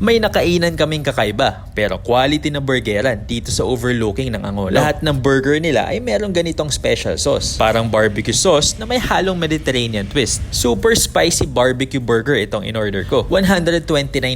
May nakainan kaming kakaiba pero quality na burgeran dito sa overlooking ng Angono. Lahat ng burger nila ay merong ganitong special sauce. Parang barbecue sauce na may halong Mediterranean twist. Super spicy barbecue burger itong in-order ko. 129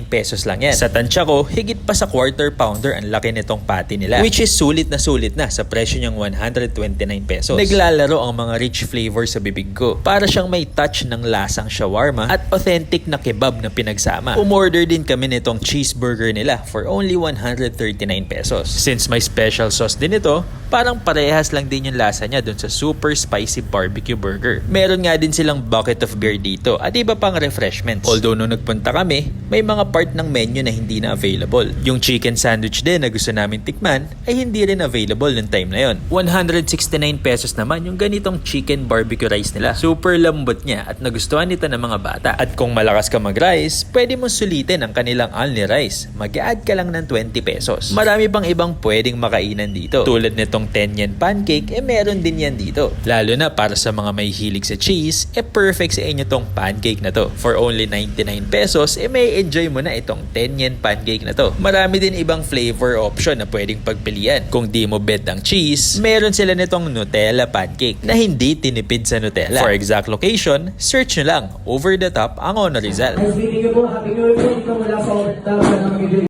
pesos lang yan. Sa tansya ko, higit pa sa quarter pounder ang laki nitong patty nila. Which is sulit na sa presyo niyang 129 pesos. Naglalaro ang mga rich flavor sa bibig ko. Para siyang may touch ng lasang shawarma at authentic na kebab na pinagsama. Umorder din kami nitong cheeseburger nila for only 139 pesos. Since may special sauce din ito, parang parehas lang din yung lasa niya dun sa super spicy barbecue burger. Meron nga din silang bucket of beer dito at iba pang refreshments. Although nung nagpunta kami, may mga part ng menu na hindi na available. Yung chicken sandwich din na gusto namin tikman ay hindi rin available nung time na yon. 169 pesos naman yung ganitong chicken barbecue rice nila. Super lambot niya at nagustuhan nito ng mga bata. At kung malakas ka mag-rice, pwede mong sulitin ang kanilang only rice. Mag-i-add ka lang ng 20 pesos. Marami pang ibang pwedeng makainan dito. Tulad nitong 10 yen pancake, meron din yan dito. Lalo na para sa mga may hilig sa cheese, perfect sa inyo tong pancake na to. For only 99 pesos, may enjoy mo na itong 10 yen pancake na to. Marami din ibang flavor option na pwedeng pagpilian. Kung di mo bet ang cheese, meron sila nitong Nutella pancake na hindi tinipid sa Nutella. For exact location, search nyo lang, Over the Top Angono Rizal.